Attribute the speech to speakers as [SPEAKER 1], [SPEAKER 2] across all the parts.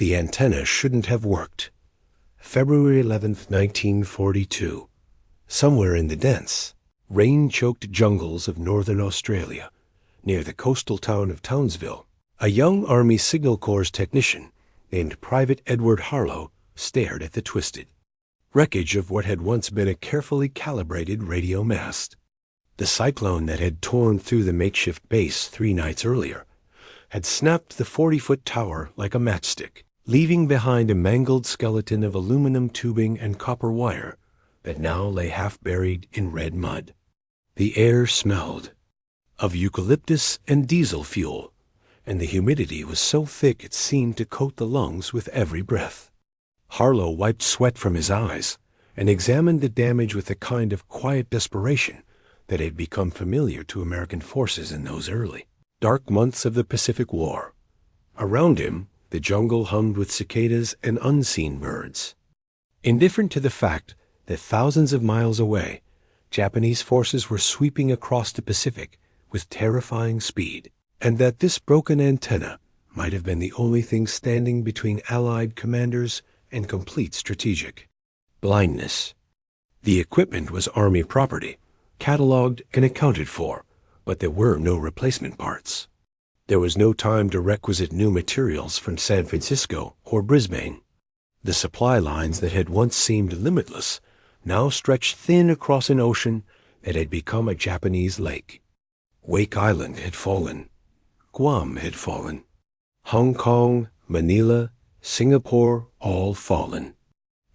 [SPEAKER 1] The antenna shouldn't have worked. February 11th, 1942. Somewhere in the dense, rain-choked jungles of northern Australia, near the coastal town of Townsville, a young Army Signal Corps technician named Private Edward Harlow stared at the twisted wreckage of what had once been a carefully calibrated radio mast. The cyclone that had torn through the makeshift base 3 nights earlier had snapped the 40-foot tower like a matchstick, leaving behind a mangled skeleton of aluminum tubing and copper wire that now lay half-buried in red mud. The air smelled of eucalyptus and diesel fuel, and the humidity was so thick it seemed to coat the lungs with every breath. Harlow wiped sweat from his eyes and examined the damage with a kind of quiet desperation that had become familiar to American forces in those early, dark months of the Pacific War. Around him, the jungle hummed with cicadas and unseen birds. Indifferent to the fact that thousands of miles away, Japanese forces were sweeping across the Pacific with terrifying speed, and that this broken antenna might have been the only thing standing between Allied commanders and complete strategic blindness. The equipment was Army property, cataloged and accounted for, but there were no replacement parts. There was no time to requisite new materials from San Francisco or Brisbane. The supply lines that had once seemed limitless now stretched thin across an ocean that had become a Japanese lake. Wake Island had fallen. Guam had fallen. Hong Kong, Manila, Singapore, all fallen.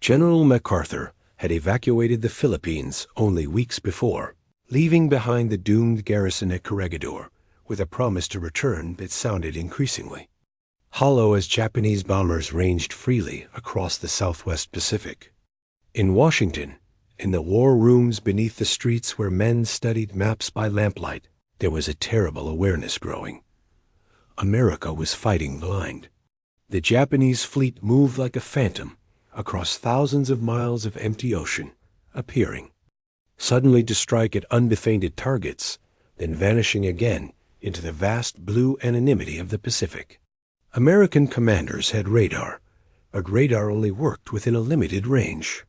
[SPEAKER 1] General MacArthur had evacuated the Philippines only weeks before, leaving behind the doomed garrison at Corregidor with a promise to return that sounded increasingly hollow as Japanese bombers ranged freely across the Southwest Pacific. In Washington, in the war rooms beneath the streets where men studied maps by lamplight, there was a terrible awareness growing. America was fighting blind. The Japanese fleet moved like a phantom across thousands of miles of empty ocean, appearing suddenly to strike at undefended targets, then vanishing again into the vast blue anonymity of the Pacific. American commanders had radar, but radar only worked within a limited range.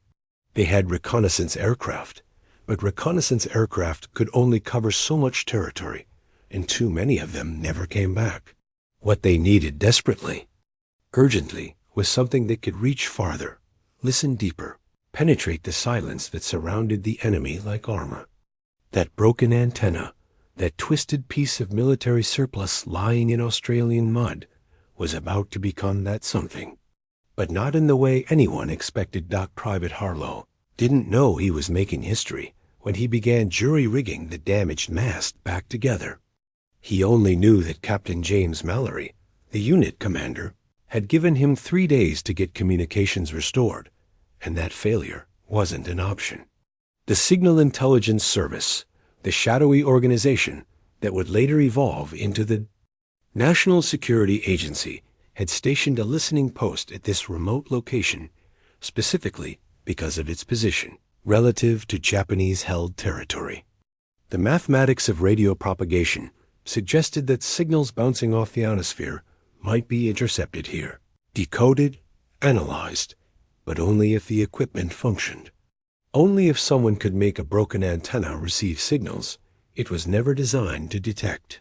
[SPEAKER 1] They had reconnaissance aircraft, but reconnaissance aircraft could only cover so much territory, and too many of them never came back. What they needed desperately, urgently, was something that could reach farther, listen deeper, penetrate the silence that surrounded the enemy like armor. That broken antenna, that twisted piece of military surplus lying in Australian mud, was about to become that something. But not in the way anyone expected. Private Harlow didn't know he was making history when he began jury-rigging the damaged mast back together. He only knew that Captain James Mallory, the unit commander, had given him 3 days to get communications restored, and that failure wasn't an option. The Signal Intelligence Service, the shadowy organization that would later evolve into the National Security Agency, had stationed a listening post at this remote location, specifically because of its position relative to Japanese-held territory. The mathematics of radio propagation suggested that signals bouncing off the ionosphere might be intercepted here, decoded, analyzed, but only if the equipment functioned. Only if someone could make a broken antenna receive signals it was never designed to detect.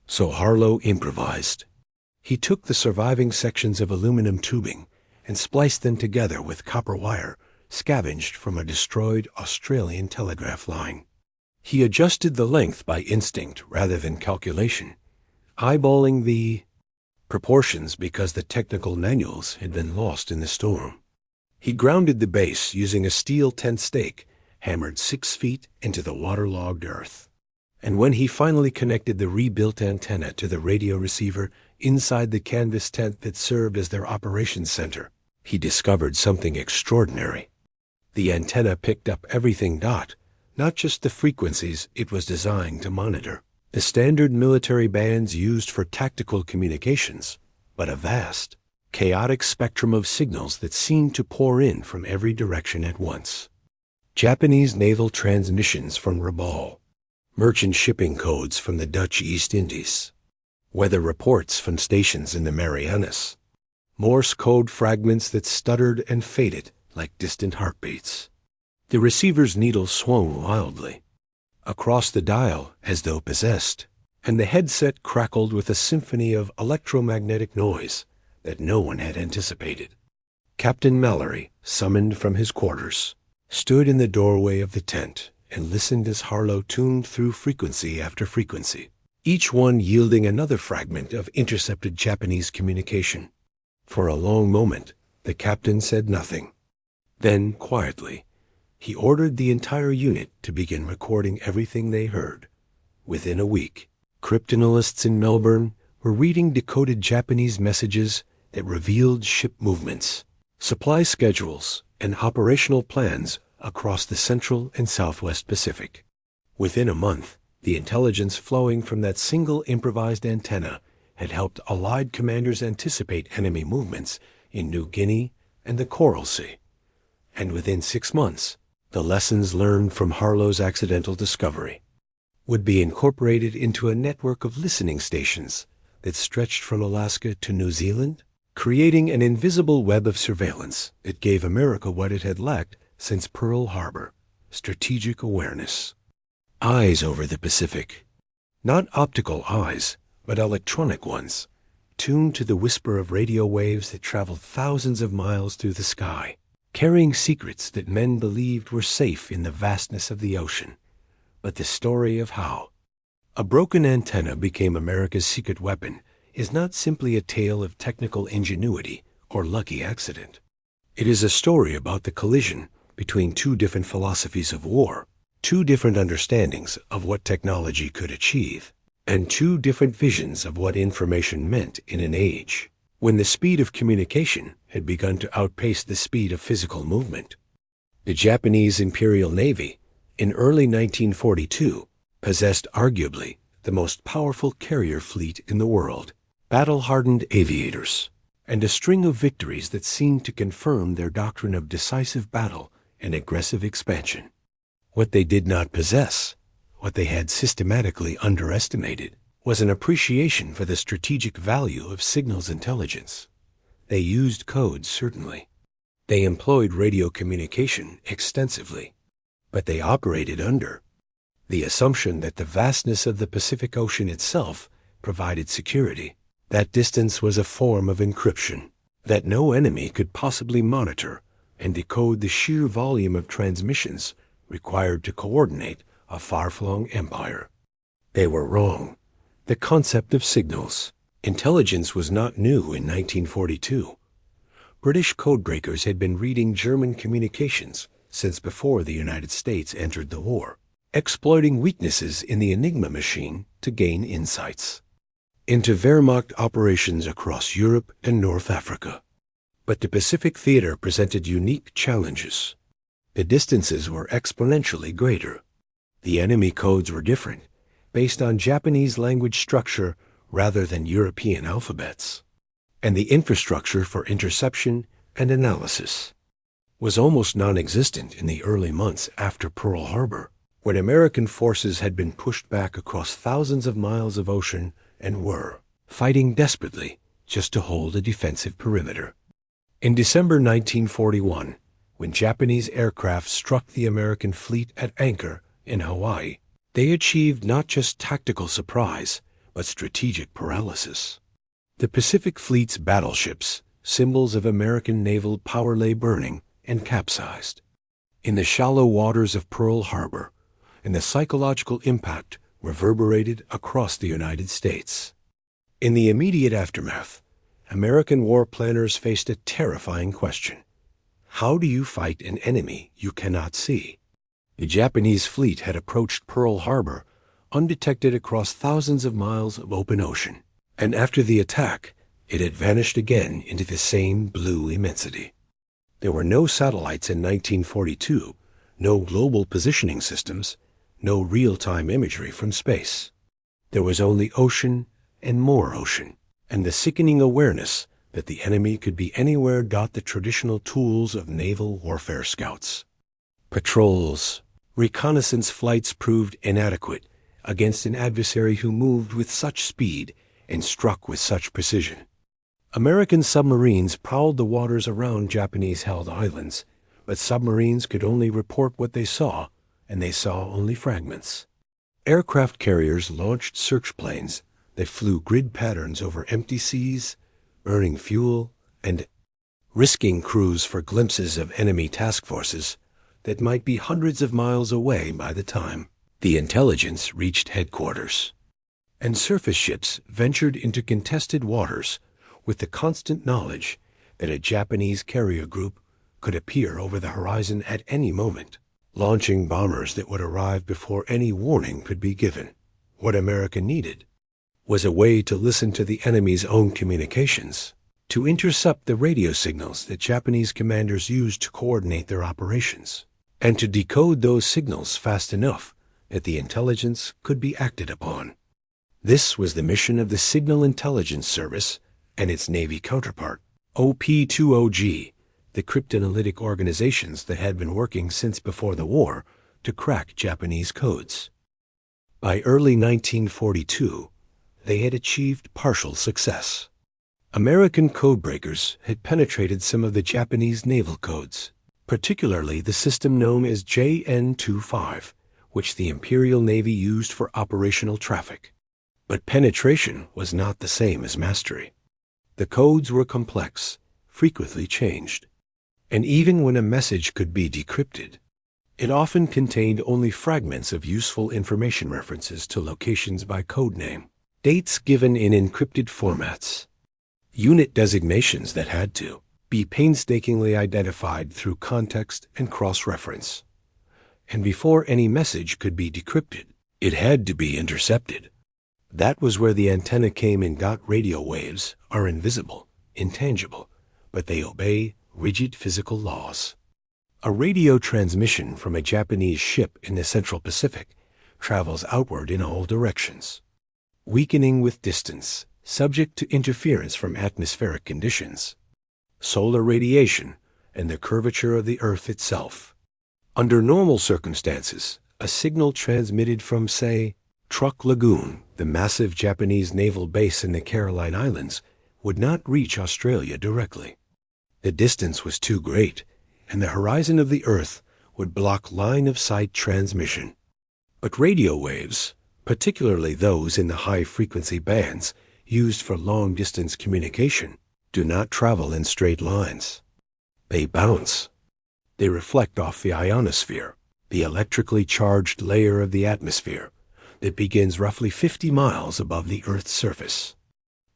[SPEAKER 1] So Harlow improvised. He took the surviving sections of aluminum tubing and spliced them together with copper wire scavenged from a destroyed Australian telegraph line. He adjusted the length by instinct rather than calculation, eyeballing the proportions because the technical manuals had been lost in the storm. He grounded the base using a steel tent stake hammered 6 feet into the waterlogged earth. And when he finally connected the rebuilt antenna to the radio receiver inside the canvas tent that served as their operations center, he discovered something extraordinary. The antenna picked up everything, not just the frequencies it was designed to monitor, the standard military bands used for tactical communications, but a vast, chaotic spectrum of signals that seemed to pour in from every direction at once. Japanese naval transmissions from Rabaul, merchant shipping codes from the Dutch East Indies, weather reports from stations in the Marianas, Morse code fragments that stuttered and faded like distant heartbeats. The receiver's needle swung wildly across the dial as though possessed, and the headset crackled with a symphony of electromagnetic noise that no one had anticipated. Captain Mallory, summoned from his quarters, stood in the doorway of the tent and listened as Harlow tuned through frequency after frequency, each one yielding another fragment of intercepted Japanese communication. For a long moment, the captain said nothing. Then, quietly, he ordered the entire unit to begin recording everything they heard. Within a week, cryptanalysts in Melbourne were reading decoded Japanese messages that revealed ship movements, supply schedules, and operational plans across the Central and Southwest Pacific. Within a month, the intelligence flowing from that single improvised antenna had helped Allied commanders anticipate enemy movements in New Guinea and the Coral Sea. And within 6 months, the lessons learned from Harlow's accidental discovery would be incorporated into a network of listening stations that stretched from Alaska to New Zealand, creating an invisible web of surveillance that gave America what it had lacked since Pearl Harbor: strategic awareness. Eyes over the Pacific. Not optical eyes, but electronic ones, tuned to the whisper of radio waves that traveled thousands of miles through the sky, carrying secrets that men believed were safe in the vastness of the ocean. But the story of how a broken antenna became America's secret weapon is not simply a tale of technical ingenuity or lucky accident. It is a story about the collision between two different philosophies of war, two different understandings of what technology could achieve, and two different visions of what information meant in an age when the speed of communication had begun to outpace the speed of physical movement. The Japanese Imperial Navy, in early 1942, possessed arguably the most powerful carrier fleet in the world, battle-hardened aviators, and a string of victories that seemed to confirm their doctrine of decisive battle and aggressive expansion. What they did not possess, what they had systematically underestimated, was an appreciation for the strategic value of signals intelligence. They used codes, certainly. They employed radio communication extensively, but they operated under the assumption that the vastness of the Pacific Ocean itself provided security. That distance was a form of encryption, that no enemy could possibly monitor and decode the sheer volume of transmissions required to coordinate a far-flung empire. They were wrong. The concept of signals. Intelligence was not new in 1942. British codebreakers had been reading German communications since before the United States entered the war, exploiting weaknesses in the Enigma machine to gain insights into Wehrmacht operations across Europe and North Africa. But the Pacific theater presented unique challenges. The distances were exponentially greater. The enemy codes were different, based on Japanese language structure rather than European alphabets. And the infrastructure for interception and analysis was almost non-existent in the early months after Pearl Harbor, when American forces had been pushed back across thousands of miles of ocean and were fighting desperately just to hold a defensive perimeter. In December 1941, when Japanese aircraft struck the American fleet at anchor in Hawaii, they achieved not just tactical surprise, but strategic paralysis. The Pacific Fleet's battleships, symbols of American naval power, lay burning and capsized in the shallow waters of Pearl Harbor, and the psychological impact reverberated across the United States. In the immediate aftermath, American war planners faced a terrifying question. How do you fight an enemy you cannot see? The Japanese fleet had approached Pearl Harbor undetected across thousands of miles of open ocean, and after the attack, it had vanished again into the same blue immensity. There were no satellites in 1942, no global positioning systems, no real-time imagery from space. There was only ocean and more ocean, and the sickening awareness that the enemy could be anywhere. The traditional tools of naval warfare scouts. Patrols, reconnaissance flights proved inadequate against an adversary who moved with such speed and struck with such precision. American submarines prowled the waters around Japanese-held islands, but submarines could only report what they saw, and they saw only fragments. Aircraft carriers launched search planes that flew grid patterns over empty seas, burning fuel, and risking crews for glimpses of enemy task forces that might be hundreds of miles away by the time the intelligence reached headquarters. And surface ships ventured into contested waters with the constant knowledge that a Japanese carrier group could appear over the horizon at any moment, launching bombers that would arrive before any warning could be given. What America needed was a way to listen to the enemy's own communications, to intercept the radio signals that Japanese commanders used to coordinate their operations, and to decode those signals fast enough that the intelligence could be acted upon. This was the mission of the Signal Intelligence Service and its Navy counterpart, OP-20G, the cryptanalytic organizations that had been working since before the war to crack Japanese codes. By early 1942, they had achieved partial success. American codebreakers had penetrated some of the Japanese naval codes, particularly the system known as JN-25, which the Imperial Navy used for operational traffic. But penetration was not the same as mastery. The codes were complex, frequently changed, and even when a message could be decrypted, it often contained only fragments of useful information, references to locations by code name, dates given in encrypted formats, unit designations that had to be painstakingly identified through context and cross-reference. And before any message could be decrypted, it had to be intercepted. That was where the antenna came in. Radio waves are invisible, intangible, but they obey rigid physical laws. A radio transmission from a Japanese ship in the Central Pacific travels outward in all directions, weakening with distance, subject to interference from atmospheric conditions, solar radiation, and the curvature of the Earth itself. Under normal circumstances, a signal transmitted from, say, Truk Lagoon, the massive Japanese naval base in the Caroline Islands, would not reach Australia directly. The distance was too great, and the horizon of the Earth would block line-of-sight transmission. But radio waves, particularly those in the high-frequency bands used for long-distance communication, do not travel in straight lines. They bounce. They reflect off the ionosphere, the electrically charged layer of the atmosphere that begins roughly 50 miles above the Earth's surface.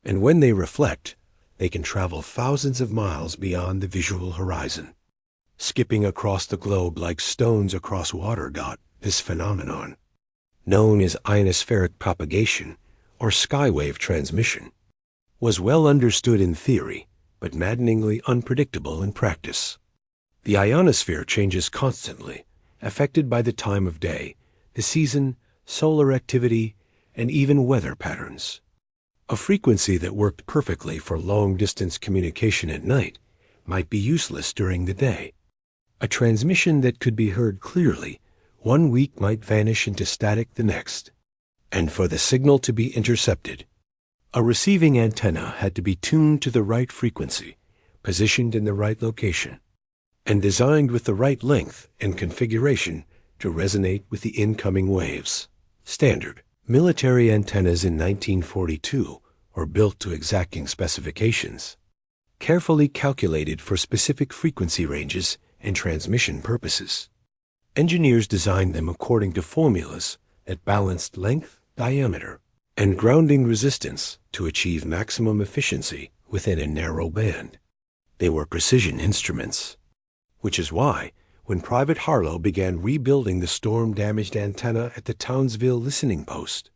[SPEAKER 1] And when they reflect, they can travel thousands of miles beyond the visual horizon, skipping across the globe like stones across water. This phenomenon, known as ionospheric propagation or skywave transmission, was well understood in theory, but maddeningly unpredictable in practice. The ionosphere changes constantly, affected by the time of day, the season, solar activity, and even weather patterns. A frequency that worked perfectly for long-distance communication at night might be useless during the day. A transmission that could be heard clearly one week might vanish into static the next. And for the signal to be intercepted, a receiving antenna had to be tuned to the right frequency, positioned in the right location, and designed with the right length and configuration to resonate with the incoming waves. Standard military antennas in 1942 were built to exacting specifications, carefully calculated for specific frequency ranges and transmission purposes. Engineers designed them according to formulas that balanced length, diameter, and grounding resistance to achieve maximum efficiency within a narrow band. They were precision instruments, which is why, when Private Harlow began rebuilding the storm-damaged antenna at the Townsville listening post,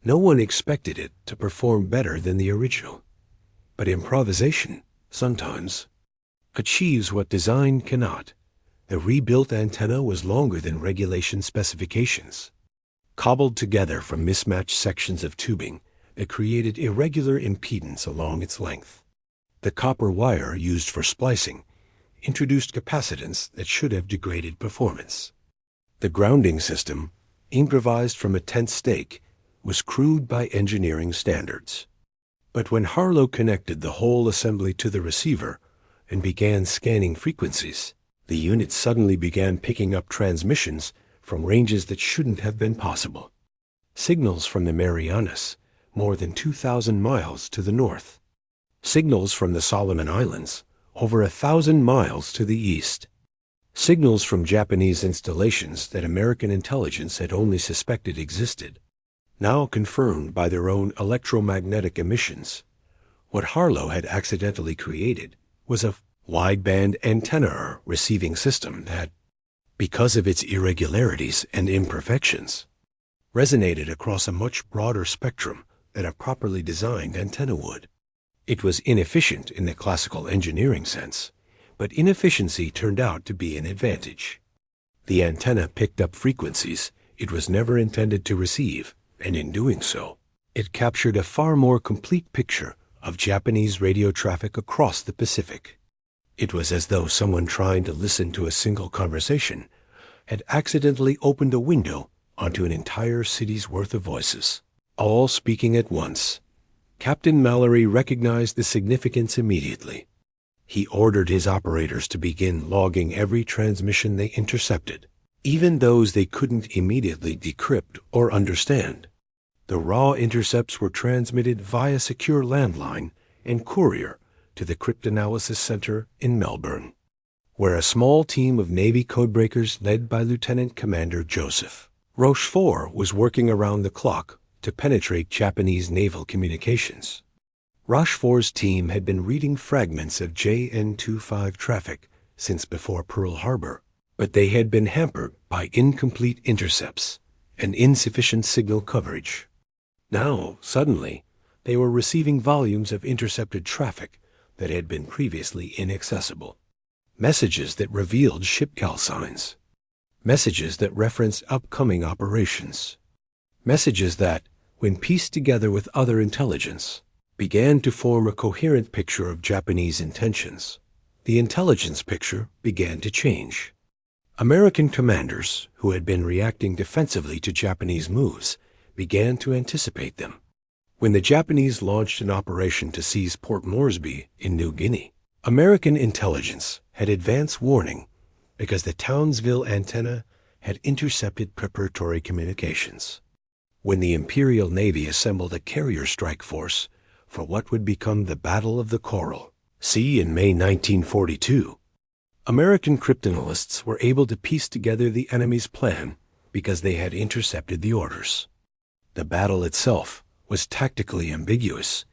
[SPEAKER 1] no one expected it to perform better than the original. But improvisation, sometimes, achieves what design cannot. The rebuilt antenna was longer than regulation specifications, cobbled together from mismatched sections of tubing that created irregular impedance along its length. The copper wire used for splicing introduced capacitance that should have degraded performance. The grounding system, improvised from a tent stake, was crude by engineering standards. But when Harlow connected the whole assembly to the receiver and began scanning frequencies, the unit suddenly began picking up transmissions from ranges that shouldn't have been possible. Signals from the Marianas, more than 2,000 miles to the north. Signals from the Solomon Islands, over 1,000 miles to the east. Signals from Japanese installations that American intelligence had only suspected existed, now confirmed by their own electromagnetic emissions. What Harlow had accidentally created was a wideband antenna receiving system that, because of its irregularities and imperfections, resonated across a much broader spectrum than a properly designed antenna would. It was inefficient in the classical engineering sense, but inefficiency turned out to be an advantage. The antenna picked up frequencies it was never intended to receive, and in doing so, it captured a far more complete picture of Japanese radio traffic across the Pacific. It was as though someone trying to listen to a single conversation had accidentally opened a window onto an entire city's worth of voices, all speaking at once. Captain Mallory recognized the significance immediately. He ordered his operators to begin logging every transmission they intercepted, even those they couldn't immediately decrypt or understand. The raw intercepts were transmitted via secure landline and courier to the Cryptanalysis Center in Melbourne, where a small team of Navy codebreakers led by Lieutenant Commander Joseph Rochefort was working around the clock to penetrate Japanese naval communications. Rochefort's team had been reading fragments of JN-25 traffic since before Pearl Harbor, but they had been hampered by incomplete intercepts and insufficient signal coverage. Now, suddenly, they were receiving volumes of intercepted traffic that had been previously inaccessible. Messages that revealed ship call signs. Messages that referenced upcoming operations. Messages that, when pieced together with other intelligence, began to form a coherent picture of Japanese intentions. The intelligence picture began to change. American commanders, who had been reacting defensively to Japanese moves, began to anticipate them. When the Japanese launched an operation to seize Port Moresby in New Guinea, American intelligence had advance warning because the Townsville antenna had intercepted preparatory communications. When the Imperial Navy assembled a carrier strike force for what would become the Battle of the Coral Sea in May 1942, American cryptanalysts were able to piece together the enemy's plan because they had intercepted the orders. The battle itself was tactically ambiguous.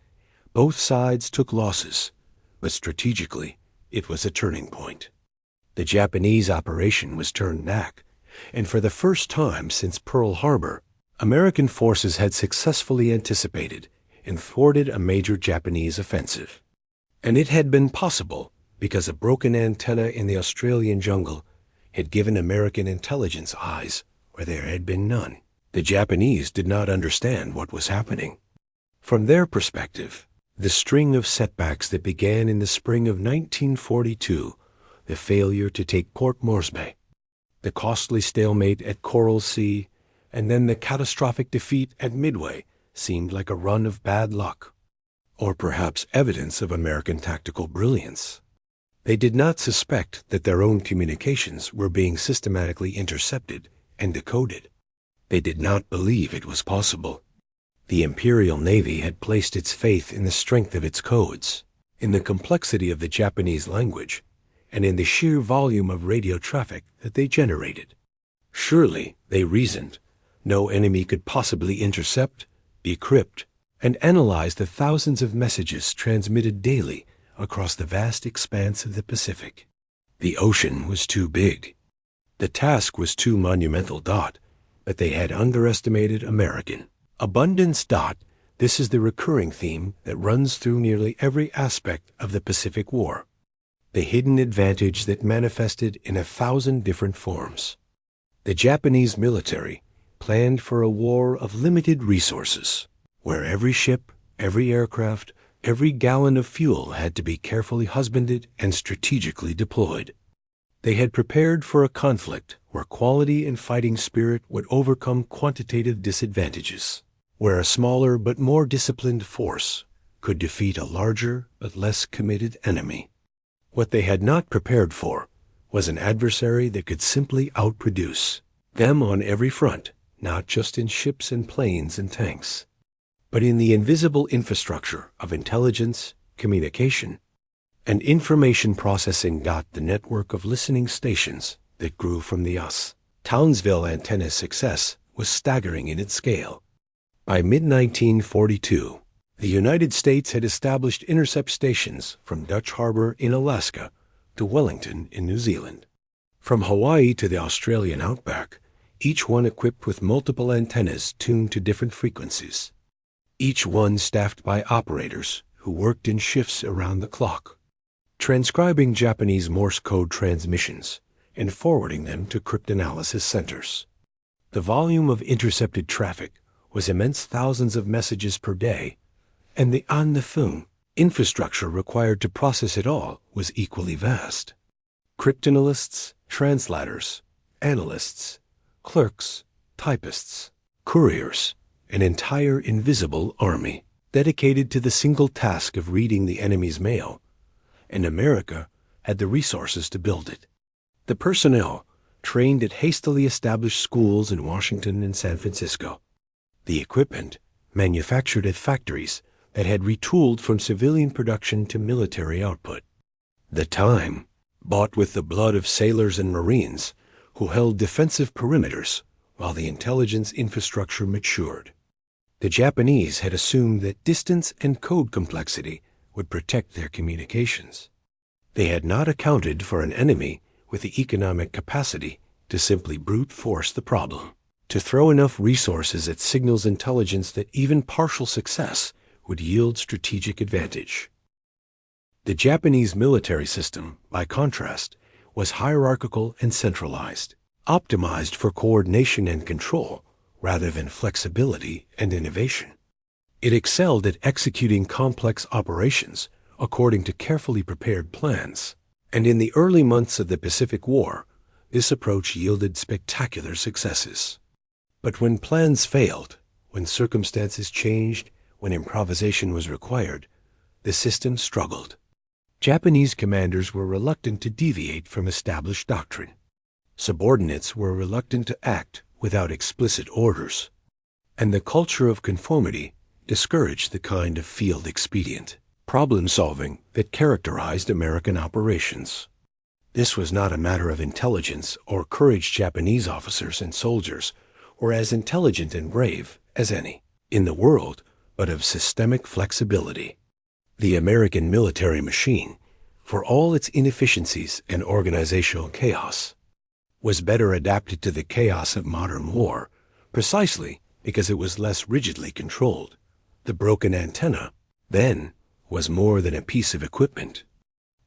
[SPEAKER 1] Both sides took losses, but strategically, it was a turning point. The Japanese operation was turned back, and for the first time since Pearl Harbor, American forces had successfully anticipated and thwarted a major Japanese offensive. And it had been possible because a broken antenna in the Australian jungle had given American intelligence eyes where there had been none. The Japanese did not understand what was happening. From their perspective, the string of setbacks that began in the spring of 1942, the failure to take Port Moresby, the costly stalemate at Coral Sea, and then the catastrophic defeat at Midway seemed like a run of bad luck, or perhaps evidence of American tactical brilliance. They did not suspect that their own communications were being systematically intercepted and decoded. They did not believe it was possible. The Imperial Navy had placed its faith in the strength of its codes, in the complexity of the Japanese language, and in the sheer volume of radio traffic that they generated. Surely, they reasoned, no enemy could possibly intercept, decrypt, and analyze the thousands of messages transmitted daily across the vast expanse of the Pacific. The ocean was too big. The task was too monumental. But they had underestimated American abundance. This is the recurring theme that runs through nearly every aspect of the Pacific War. The hidden advantage that manifested in 1,000 different forms. The Japanese military planned for a war of limited resources, where every ship, every aircraft, every gallon of fuel had to be carefully husbanded and strategically deployed. They had prepared for a conflict where quality and fighting spirit would overcome quantitative disadvantages, where a smaller but more disciplined force could defeat a larger but less committed enemy. What they had not prepared for was an adversary that could simply outproduce them on every front, not just in ships and planes and tanks, but in the invisible infrastructure of intelligence, communication, and information processing. The network of listening stations that grew from the Townsville antenna's success was staggering in its scale. By mid-1942, the United States had established intercept stations from Dutch Harbor in Alaska to Wellington in New Zealand. From Hawaii to the Australian outback, each one equipped with multiple antennas tuned to different frequencies, each one staffed by operators who worked in shifts around the clock, transcribing Japanese Morse code transmissions and forwarding them to cryptanalysis centers. The volume of intercepted traffic was immense, thousands of messages per day, and the on-the-phone infrastructure required to process it all was equally vast. Cryptanalysts, translators, analysts, clerks, typists, couriers, an entire invisible army dedicated to the single task of reading the enemy's mail, and America had the resources to build it. The personnel trained at hastily established schools in Washington and San Francisco. The equipment manufactured at factories that had retooled from civilian production to military output. The time bought with the blood of sailors and Marines who held defensive perimeters while the intelligence infrastructure matured. The Japanese had assumed that distance and code complexity would protect their communications. They had not accounted for an enemy with the economic capacity to simply brute force the problem, to throw enough resources at signals intelligence that even partial success would yield strategic advantage. The Japanese military system, by contrast, was hierarchical and centralized, optimized for coordination and control rather than flexibility and innovation. It excelled at executing complex operations according to carefully prepared plans, and in the early months of the Pacific War, this approach yielded spectacular successes. But when plans failed, when circumstances changed, when improvisation was required, the system struggled. Japanese commanders were reluctant to deviate from established doctrine. Subordinates were reluctant to act without explicit orders, and the culture of conformity discouraged the kind of field expedient problem-solving that characterized American operations. This was not a matter of intelligence or courage. Japanese officers and soldiers were as intelligent and brave as any in the world, but of systemic flexibility. The American military machine, for all its inefficiencies and organizational chaos, was better adapted to the chaos of modern war, precisely because it was less rigidly controlled. The broken antenna, then, was more than a piece of equipment.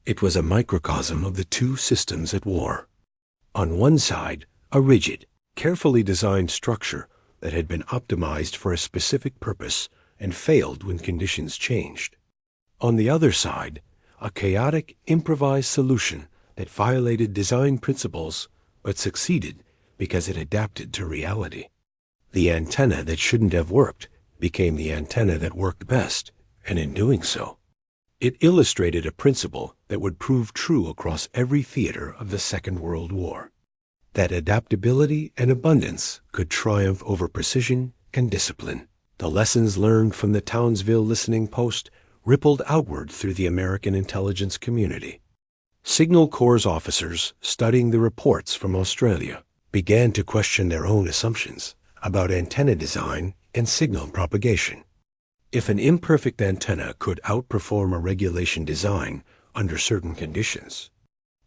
[SPEAKER 1] It was a microcosm of the two systems at war. On one side, a rigid, carefully designed structure that had been optimized for a specific purpose and failed when conditions changed. On the other side, a chaotic, improvised solution that violated design principles but succeeded because it adapted to reality. The antenna that shouldn't have worked became the antenna that worked best, and in doing so, it illustrated a principle that would prove true across every theater of the Second World War, that adaptability and abundance could triumph over precision and discipline. The lessons learned from the Townsville listening post rippled outward through the American intelligence community. Signal Corps officers studying the reports from Australia began to question their own assumptions about antenna design and signal propagation. If an imperfect antenna could outperform a regulation design under certain conditions,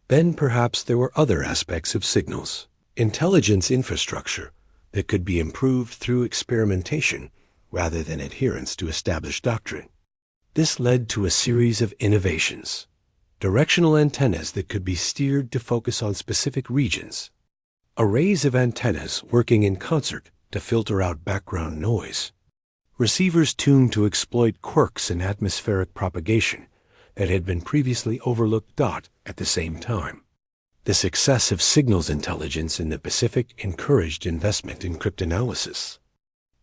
[SPEAKER 1] then perhaps there were other aspects of signals, intelligence infrastructure, that could be improved through experimentation rather than adherence to established doctrine. This led to a series of innovations: directional antennas that could be steered to focus on specific regions, arrays of antennas working in concert to filter out background noise, receivers tuned to exploit quirks in atmospheric propagation that had been previously overlooked. At the same time, the success of signals intelligence in the Pacific encouraged investment in cryptanalysis.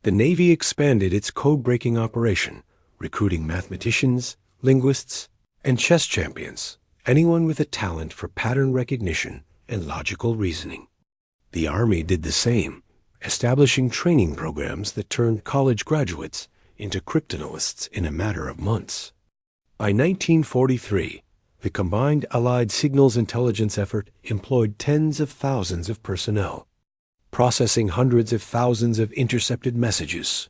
[SPEAKER 1] The Navy expanded its code-breaking operation recruiting mathematicians, linguists, and chess champions, anyone with a talent for pattern recognition and logical reasoning. The Army did the same, establishing training programs that turned college graduates into cryptanalysts in a matter of months. By 1943, the combined Allied signals intelligence effort employed tens of thousands of personnel, processing hundreds of thousands of intercepted messages,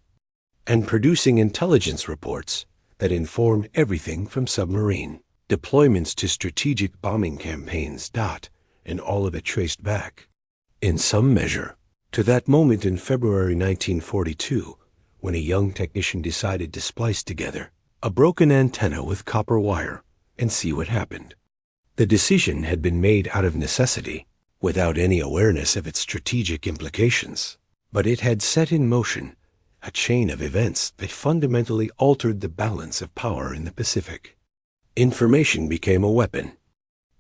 [SPEAKER 1] and producing intelligence reports that informed everything from submarine deployments to strategic bombing campaigns, and all of it traced back, in some measure, to that moment in February 1942 when a young technician decided to splice together a broken antenna with copper wire and see what happened. The decision had been made out of necessity, without any awareness of its strategic implications, but it had set in motion a chain of events that fundamentally altered the balance of power in the Pacific. Information became a weapon,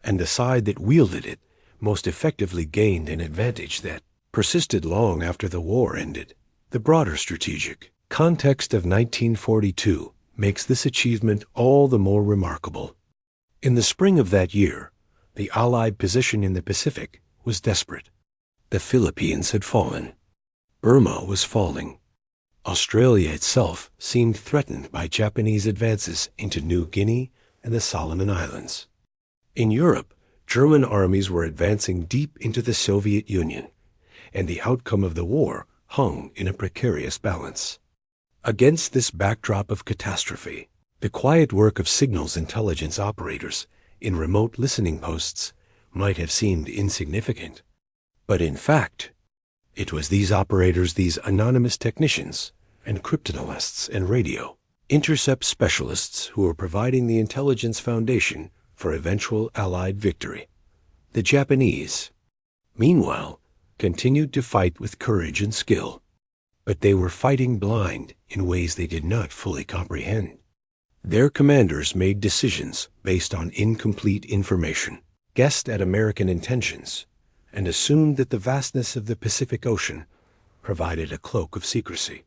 [SPEAKER 1] and the side that wielded it most effectively gained an advantage that persisted long after the war ended. The broader strategic context of 1942 makes this achievement all the more remarkable. In the spring of that year, the Allied position in the Pacific was desperate. The Philippines had fallen. Burma was falling. Australia itself seemed threatened by Japanese advances into New Guinea and the Solomon Islands. In Europe, German armies were advancing deep into the Soviet Union, and the outcome of the war hung in a precarious balance. Against this backdrop of catastrophe, the quiet work of signals intelligence operators in remote listening posts might have seemed insignificant. But in fact, it was these operators, these anonymous technicians and cryptanalysts and radio intercept specialists who were providing the intelligence foundation for eventual Allied victory. The Japanese, meanwhile, continued to fight with courage and skill, but they were fighting blind in ways they did not fully comprehend. Their commanders made decisions based on incomplete information, guessed at American intentions, and assumed that the vastness of the Pacific Ocean provided a cloak of secrecy.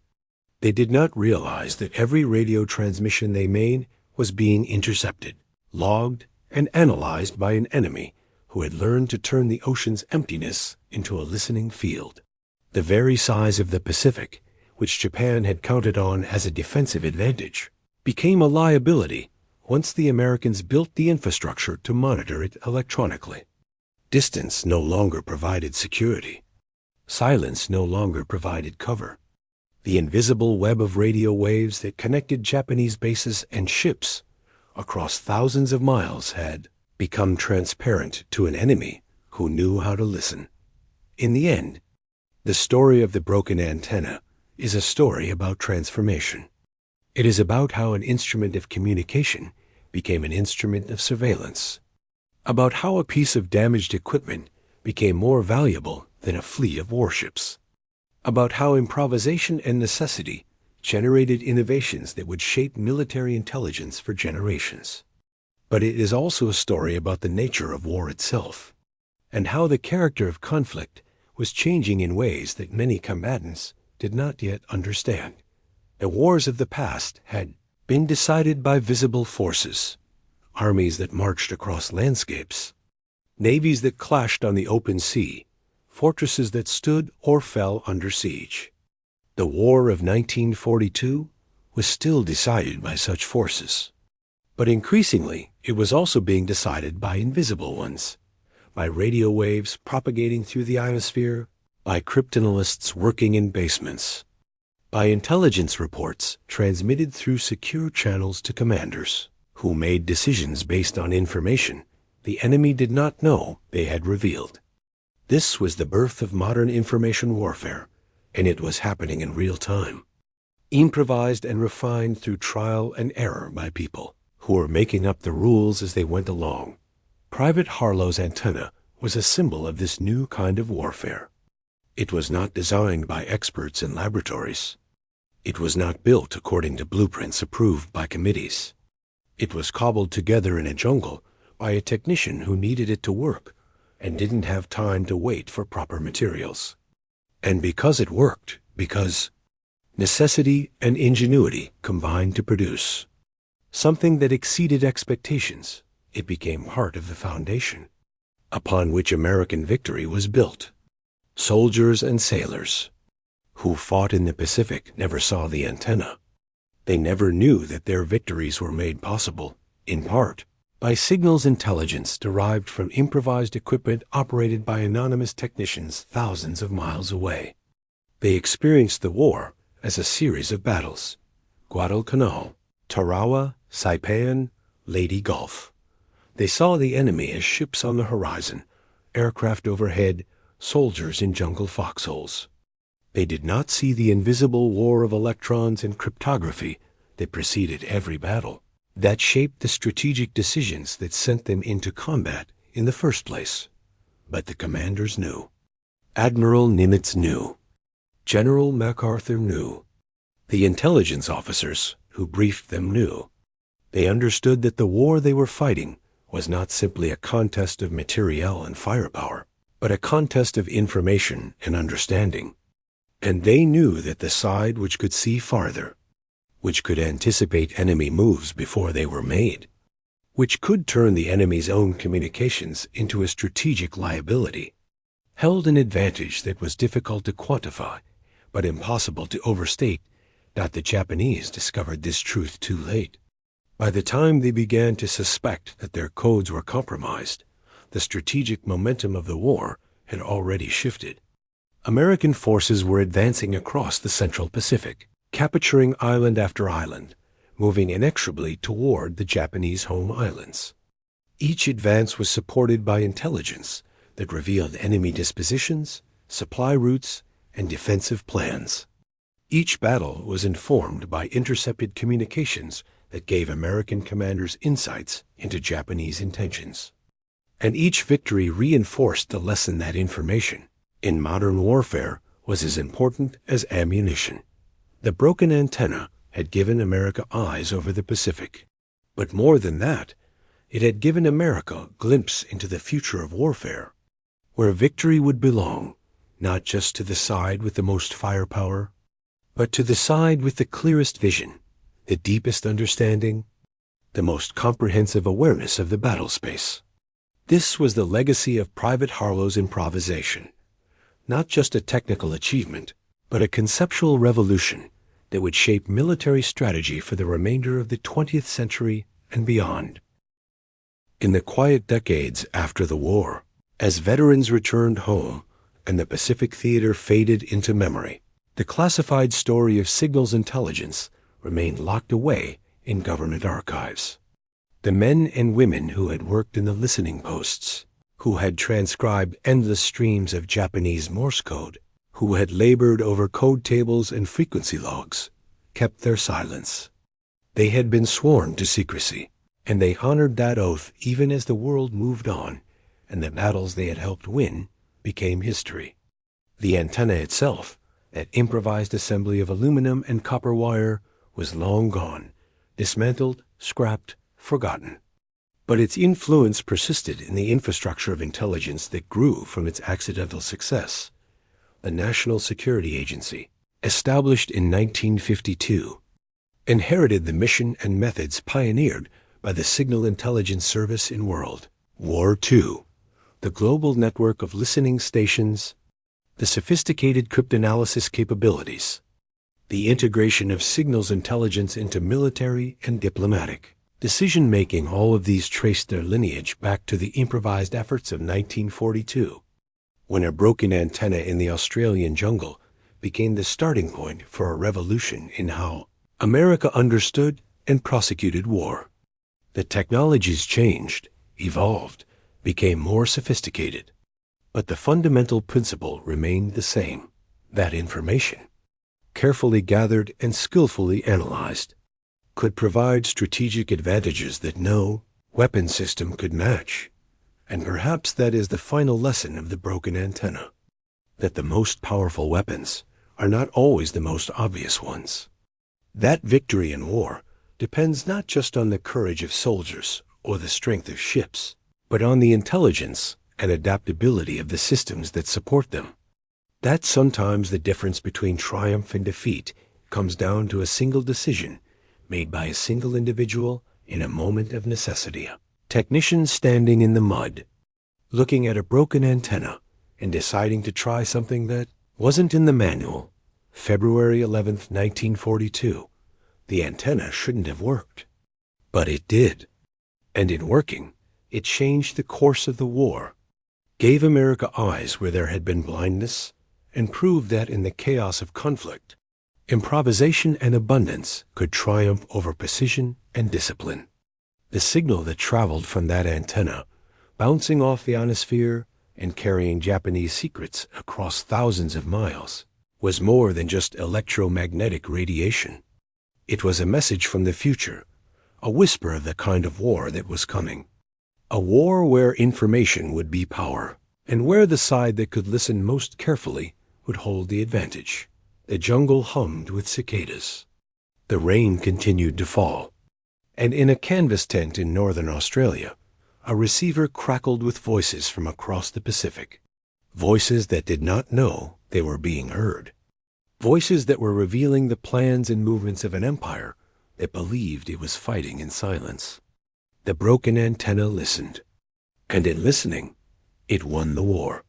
[SPEAKER 1] They did not realize that every radio transmission they made was being intercepted, logged, and analyzed by an enemy who had learned to turn the ocean's emptiness into a listening field. The very size of the Pacific, which Japan had counted on as a defensive advantage, became a liability once the Americans built the infrastructure to monitor it electronically. Distance no longer provided security. Silence no longer provided cover. The invisible web of radio waves that connected Japanese bases and ships across thousands of miles had become transparent to an enemy who knew how to listen. In the end, the story of the broken antenna is a story about transformation. It is about how an instrument of communication became an instrument of surveillance, about how a piece of damaged equipment became more valuable than a fleet of warships, about how improvisation and necessity generated innovations that would shape military intelligence for generations. But it is also a story about the nature of war itself, and how the character of conflict was changing in ways that many combatants did not yet understand. The wars of the past had been decided by visible forces, armies that marched across landscapes, navies that clashed on the open sea, fortresses that stood or fell under siege. The War of 1942 was still decided by such forces, but increasingly it was also being decided by invisible ones, by radio waves propagating through the ionosphere, by cryptanalysts working in basements, by intelligence reports transmitted through secure channels to commanders, who made decisions based on information the enemy did not know they had revealed. This was the birth of modern information warfare, and it was happening in real time, improvised and refined through trial and error by people who were making up the rules as they went along. Private Harlow's antenna was a symbol of this new kind of warfare. It was not designed by experts in laboratories. It was not built according to blueprints approved by committees. It was cobbled together in a jungle by a technician who needed it to work and didn't have time to wait for proper materials. And because it worked, because Necessity and ingenuity combined to produce something that exceeded expectations. It became part of the foundation upon which American victory was built. Soldiers and sailors who fought in the Pacific never saw the antenna. They never knew that their victories were made possible, in part, by signals intelligence derived from improvised equipment operated by anonymous technicians thousands of miles away. They experienced the war as a series of battles: Guadalcanal, Tarawa, Saipan, Leyte Gulf. They saw the enemy as ships on the horizon, aircraft overhead, soldiers in jungle foxholes. They did not see the invisible war of electrons and cryptography that preceded every battle, that shaped the strategic decisions that sent them into combat in the first place. But the commanders knew. Admiral Nimitz knew. General MacArthur knew. The intelligence officers who briefed them knew. They understood that the war they were fighting was not simply a contest of materiel and firepower, but a contest of information and understanding. And they knew that the side which could see farther, which could anticipate enemy moves before they were made, which could turn the enemy's own communications into a strategic liability, held an advantage that was difficult to quantify, but impossible to overstate. That the Japanese discovered this truth too late. By the time they began to suspect that their codes were compromised, the strategic momentum of the war had already shifted. American forces were advancing across the Central Pacific, capturing island after island, moving inexorably toward the Japanese home islands. Each advance was supported by intelligence that revealed enemy dispositions, supply routes, and defensive plans. Each battle was informed by intercepted communications that gave American commanders insights into Japanese intentions. And each victory reinforced the lesson that information, in modern warfare, was as important as ammunition. The broken antenna had given America eyes over the Pacific. But more than that, it had given America a glimpse into the future of warfare, where victory would belong, not just to the side with the most firepower, but to the side with the clearest vision, the deepest understanding, the most comprehensive awareness of the battle space. This was the legacy of Private Harlow's improvisation, not just a technical achievement, but a conceptual revolution that would shape military strategy for the remainder of the 20th century and beyond. In the quiet decades after the war, as veterans returned home and the Pacific theater faded into memory, the classified story of signals intelligence remained locked away in government archives. The men and women who had worked in the listening posts, who had transcribed endless streams of Japanese Morse code, who had labored over code tables and frequency logs, kept their silence. They had been sworn to secrecy, and they honored that oath even as the world moved on, and the battles they had helped win became history. The antenna itself, that improvised assembly of aluminum and copper wire, was long gone, dismantled, scrapped, forgotten. But its influence persisted in the infrastructure of intelligence that grew from its accidental success. The National Security Agency, established in 1952, inherited the mission and methods pioneered by the Signal Intelligence Service in World War II, the global network of listening stations, the sophisticated cryptanalysis capabilities, the integration of signals intelligence into military and diplomatic decision-making. All of these traced their lineage back to the improvised efforts of 1942, when a broken antenna in the Australian jungle became the starting point for a revolution in how America understood and prosecuted war. The technologies changed, evolved, became more sophisticated, but the fundamental principle remained the same: that information, carefully gathered and skillfully analyzed, could provide strategic advantages that no weapon system could match. And perhaps that is the final lesson of the broken antenna, that the most powerful weapons are not always the most obvious ones. That victory in war depends not just on the courage of soldiers or the strength of ships, but on the intelligence and adaptability of the systems that support them. That's sometimes the difference between triumph and defeat comes down to a single decision made by a single individual in a moment of necessity. Technicians standing in the mud, looking at a broken antenna and deciding to try something that wasn't in the manual. February 11th, 1942. The antenna shouldn't have worked. But it did. And in working, it changed the course of the war, gave America eyes where there had been blindness, and proved that in the chaos of conflict, improvisation and abundance could triumph over precision and discipline. The signal that traveled from that antenna, bouncing off the ionosphere and carrying Japanese secrets across thousands of miles, was more than just electromagnetic radiation. It was a message from the future, a whisper of the kind of war that was coming. A war where information would be power, and where the side that could listen most carefully would hold the advantage. The jungle hummed with cicadas. The rain continued to fall, and in a canvas tent in northern Australia, a receiver crackled with voices from across the Pacific. Voices that did not know they were being heard. Voices that were revealing the plans and movements of an empire that believed it was fighting in silence. The broken antenna listened, and in listening, it won the war.